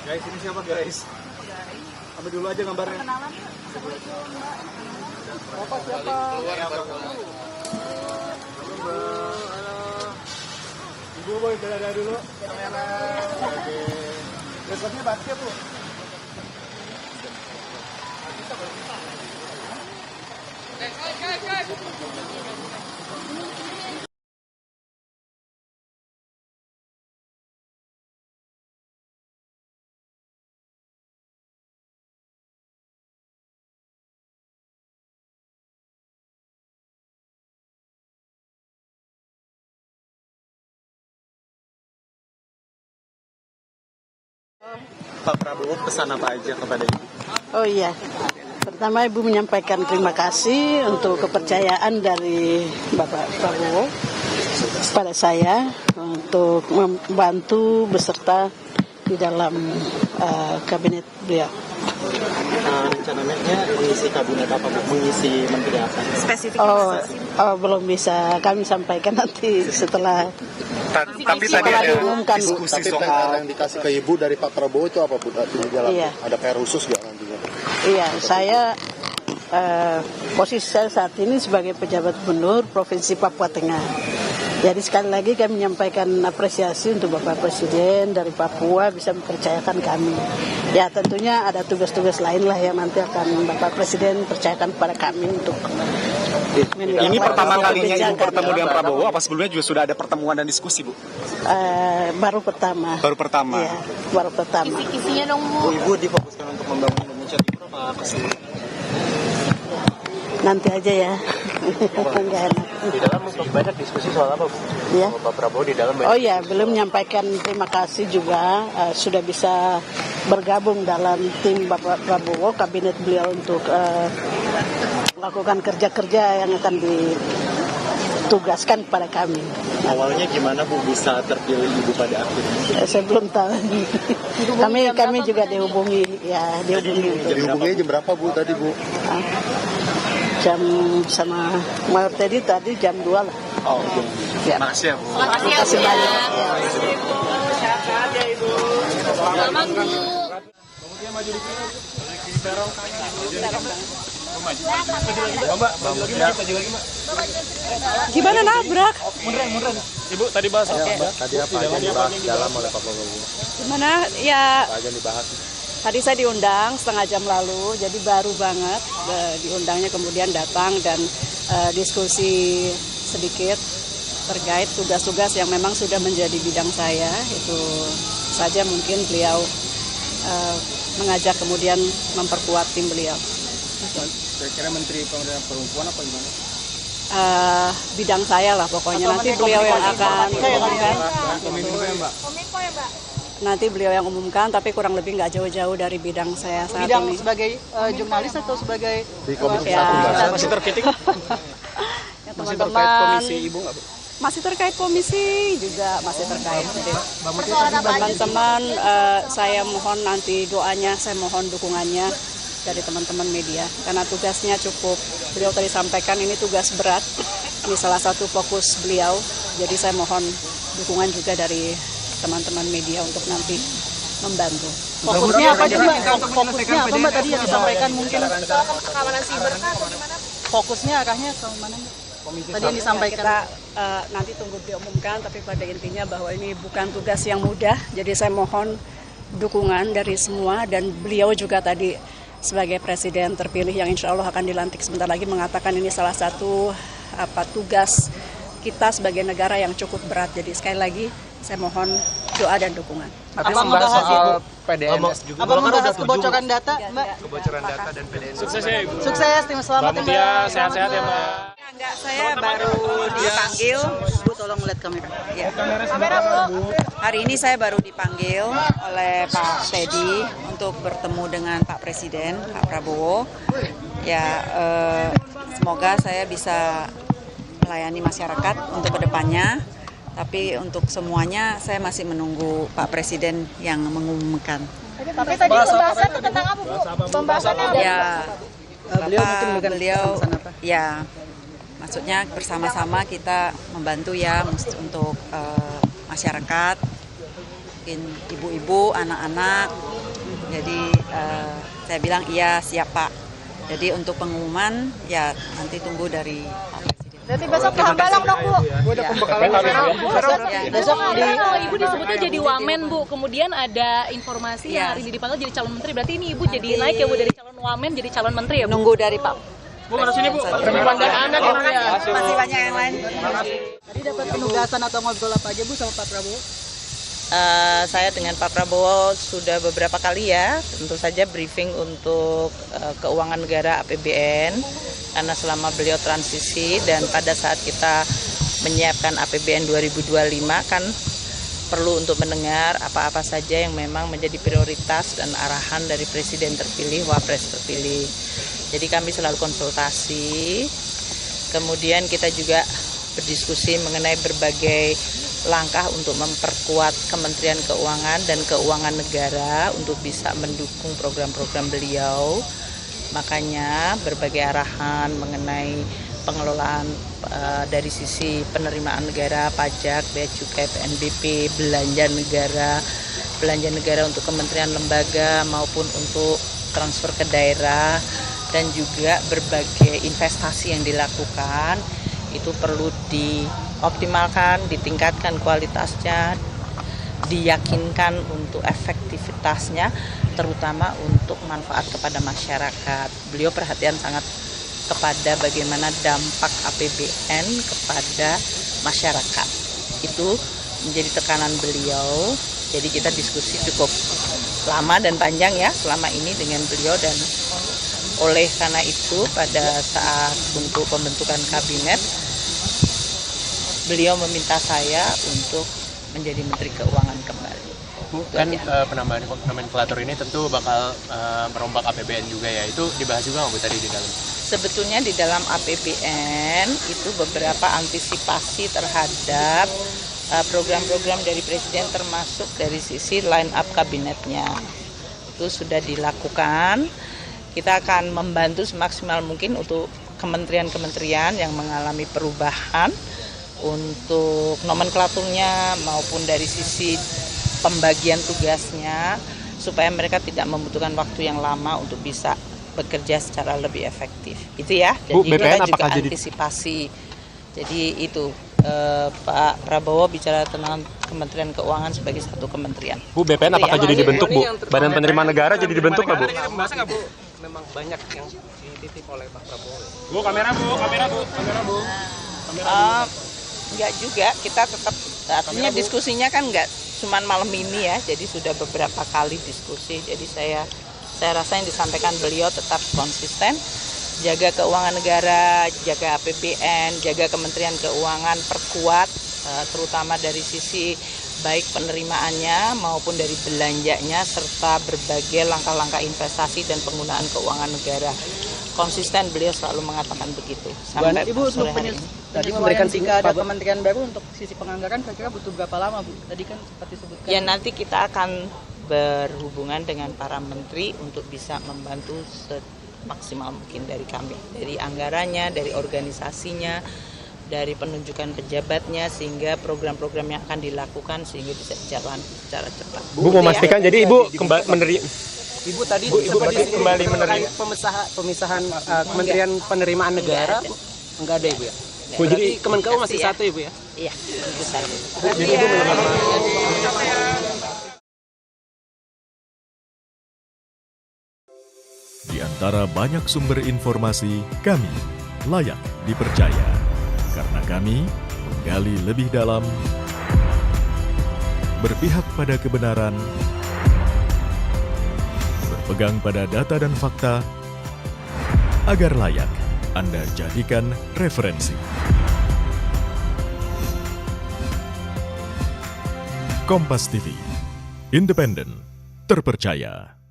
Guys, ini siapa guys? Ambil dulu aja gambarnya. Kenalan. Assalamualaikum Mbak. Bapak siapa? Ibu boleh bela dulu. Kamera. Oke. Besoknya basket Bu. Pak Prabowo pesan apa aja kepada Ibu? Oh iya, pertama Ibu menyampaikan terima kasih untuk kepercayaan dari Bapak Prabowo pada saya untuk membantu beserta di dalam kabinet beliau. Rencananya mengisi kabinet apa Bu? Mengisi menteri apa? Spesifik. Oh, belum bisa kami sampaikan nanti setelah Tapi tadi ada diumumkan. diskusi Tapi soal yang dikasih ke Ibu dari Pak Prabowo itu apa Bu? Di dalam Iya. ada PR khusus nggak nantinya? Iya, saya posisi saya saat ini sebagai pejabat gubernur Provinsi Papua Tengah. Jadi sekali lagi kami menyampaikan apresiasi untuk Bapak Presiden dari Papua bisa mempercayakan kami. Ya tentunya ada tugas-tugas lain lah yang nanti akan Bapak Presiden percayakan kepada kami untuk ini pertama kalinya Ibu kebijakan. bertemu dengan Prabowo, apa sebelumnya juga sudah ada pertemuan dan diskusi Bu? Baru pertama. Baru pertama. Iya, baru pertama. Isinya dong Bu. Ibu difokuskan untuk membangun Indonesia Timur apa sih? Nanti aja ya. Enggak enak. Di dalam banyak diskusi soal apa Bu? Ya. Pak Prabowo di dalam Oh ya, belum menyampaikan terima kasih juga sudah bisa bergabung dalam tim Bapak Prabowo, kabinet beliau untuk melakukan kerja-kerja yang akan ditugaskan kepada kami. Awalnya gimana Bu bisa terpilih Ibu pada akhirnya? Saya belum tahu. kami juga dihubungi untuk Dihubunginya jam berapa Bu tadi Bu? jam sama Mayor Teddy tadi jam 2 lah. Oh, oke. Ya. Makasih ya Bu. Terima kasih banyak. Ya. Selamat Bu. Gimana nabrak? Ibu tadi bahas apa? Tadi apa aja yang dibahas dalam oleh Pak Prabowo? Gimana ya? Apa aja yang dibahas? Tadi saya diundang setengah jam lalu, jadi baru banget diundangnya, kemudian datang dan diskusi sedikit terkait tugas-tugas yang memang sudah menjadi bidang saya. Itu saja mungkin beliau mengajak kemudian memperkuat tim beliau. Kira-kira Menteri Pemberdayaan Perempuan apa gimana? Bidang saya lah pokoknya, nanti beliau yang akan umumkan. Nanti beliau yang umumkan, tapi kurang lebih nggak jauh-jauh dari bidang saya saat Bidang ini. sebagai jurnalis atau sebagai Di Komisi Ya. 1 nggak? Masih terkait Ya, masih terkait teman-teman, komisi Ibu nggak Bu? masih terkait komisi juga masih terkait. Persoalan apa aja sih? Teman-teman, saya mohon nanti doanya, saya mohon dukungannya dari teman-teman media karena tugasnya cukup. Beliau tadi sampaikan ini tugas berat, ini salah satu fokus beliau. Jadi saya mohon dukungan juga dari teman-teman media untuk nanti membantu. fokusnya apa sih Mbak? Fokusnya apa Mbak tadi yang disampaikan mungkin? Keamanan siber kah atau gimana? Fokusnya arahnya ke mana Mbak? Tadi yang disampaikan. Kita nanti tunggu diumumkan, tapi pada intinya bahwa ini bukan tugas yang mudah. Jadi saya mohon dukungan dari semua, dan beliau juga tadi sebagai presiden terpilih yang insya Allah akan dilantik sebentar lagi mengatakan ini salah satu tugas kita sebagai negara yang cukup berat. Jadi sekali lagi saya mohon doa dan dukungan. Tapi Apa membahas membahas soal PDNS juga. Apa membahas kebocoran data Mbak? Kebocoran data dan PDNS. Sukses ya Ibu. Sukses, tim selamat ya Mbak. Sehat-sehat ya Mbak. Enggak, saya baru dipanggil. Bu, tolong lihat kamera. Ya. Hari ini saya baru dipanggil oleh Pak Teddy untuk bertemu dengan Pak Presiden, Pak Prabowo. Ya, semoga saya bisa melayani masyarakat untuk kedepannya. Tapi untuk semuanya saya masih menunggu Pak Presiden yang mengumumkan. Tapi tadi pembahasan tentang apa Bu? Pembahasannya Ya, Beliau mungkin memberikan beliau pesan apa? ya, maksudnya bersama-sama kita membantu ya untuk masyarakat masukin ibu-ibu, anak-anak. Jadi saya bilang iya siap Pak. Jadi untuk pengumuman ya nanti tunggu dari Pak Presiden. Berarti besok ke Hambalang dong, Bu. Besok Kalau Ibu disebutnya jadi wamen, Bu. Kemudian ada informasi Iya. hari ini dipanggil jadi calon menteri. Berarti ini Ibu jadi naik ya, Bu, dari calon wamen jadi calon menteri ya, Bu? Nunggu dari Pak. Bu, mana sini Bu? Masih banyak yang lain. Tadi dapat penugasan atau ngobrol apa aja Bu sama Pak Prabowo? Saya dengan Pak Prabowo sudah beberapa kali ya, tentu saja briefing untuk keuangan negara APBN, karena selama beliau transisi dan pada saat kita menyiapkan APBN 2025 kan perlu untuk mendengar apa-apa saja yang memang menjadi prioritas dan arahan dari Presiden terpilih, Wapres terpilih. Jadi kami selalu konsultasi, kemudian kita juga berdiskusi mengenai berbagai langkah untuk memperkuat Kementerian Keuangan dan Keuangan Negara untuk bisa mendukung program-program beliau. Makanya berbagai arahan mengenai pengelolaan dari sisi penerimaan negara, pajak, bea cukai, PNBP, belanja negara untuk kementerian lembaga maupun untuk transfer ke daerah, dan juga berbagai investasi yang dilakukan itu perlu dioptimalkan, ditingkatkan kualitasnya, diyakinkan untuk efektivitasnya, terutama untuk manfaat kepada masyarakat. Beliau perhatian sangat kepada bagaimana dampak APBN kepada masyarakat. Itu menjadi tekanan beliau. Jadi kita diskusi cukup lama dan panjang ya selama ini dengan beliau, dan oleh karena itu pada saat untuk pembentukan kabinet beliau meminta saya untuk menjadi Menteri Keuangan kembali. Bu, kan penambahan nomenklatur ini tentu bakal merombak APBN juga ya. Itu dibahas juga nggak Bu tadi di dalam? Sebetulnya di dalam APBN itu beberapa antisipasi terhadap program-program dari Presiden, termasuk dari sisi line up kabinetnya. Itu sudah dilakukan. Kita akan membantu semaksimal mungkin untuk kementerian-kementerian yang mengalami perubahan untuk nomenklaturnya maupun dari sisi pembagian tugasnya, supaya mereka tidak membutuhkan waktu yang lama untuk bisa bekerja secara lebih efektif. Itu ya. Jadi Bu, BPN juga apakah antisipasi. Jadi itu Pak Prabowo bicara tentang Kementerian Keuangan sebagai satu kementerian. Bu, BPN apakah jadi dibentuk Bu? Badan Penerimaan Negara jadi dibentuk nggak Bu? Memang banyak yang dititip oleh Pak Prabowo. Bu, kamera Bu. Enggak juga, kita tetap artinya diskusinya kan enggak cuman malam ini ya, jadi sudah beberapa kali diskusi. Jadi saya rasa yang disampaikan beliau tetap konsisten, jaga keuangan negara, jaga APBN, jaga Kementerian Keuangan, perkuat terutama dari sisi baik penerimaannya maupun dari belanjanya, serta berbagai langkah-langkah investasi dan penggunaan keuangan negara. Konsisten beliau selalu mengatakan begitu. Sampai Ibu sore hari ini. tadi memberikan jika ada kementerian baru untuk sisi penganggaran kira-kira butuh berapa lama Bu? Tadi kan sempat disebutkan. Ya nanti kita akan berhubungan dengan para menteri untuk bisa membantu semaksimal mungkin dari kami. Dari anggarannya, dari organisasinya, dari penunjukan pejabatnya, sehingga program-program yang akan dilakukan sehingga bisa jalan secara cepat. Bu, memastikan ya? Jadi Ibu kembali menerima. Ibu tadi kembali menerima pemisahan Kementerian Penerimaan Negara enggak ada Ibu ya? Bu, Jadi Kemenkeu masih satu Ibu ya? Iya, itu satu. Jadi Ibu Di antara banyak sumber informasi, kami layak dipercaya. Karena kami menggali lebih dalam, berpihak pada kebenaran, berpegang pada data dan fakta, agar layak Anda jadikan referensi. Kompas TV, independen, terpercaya.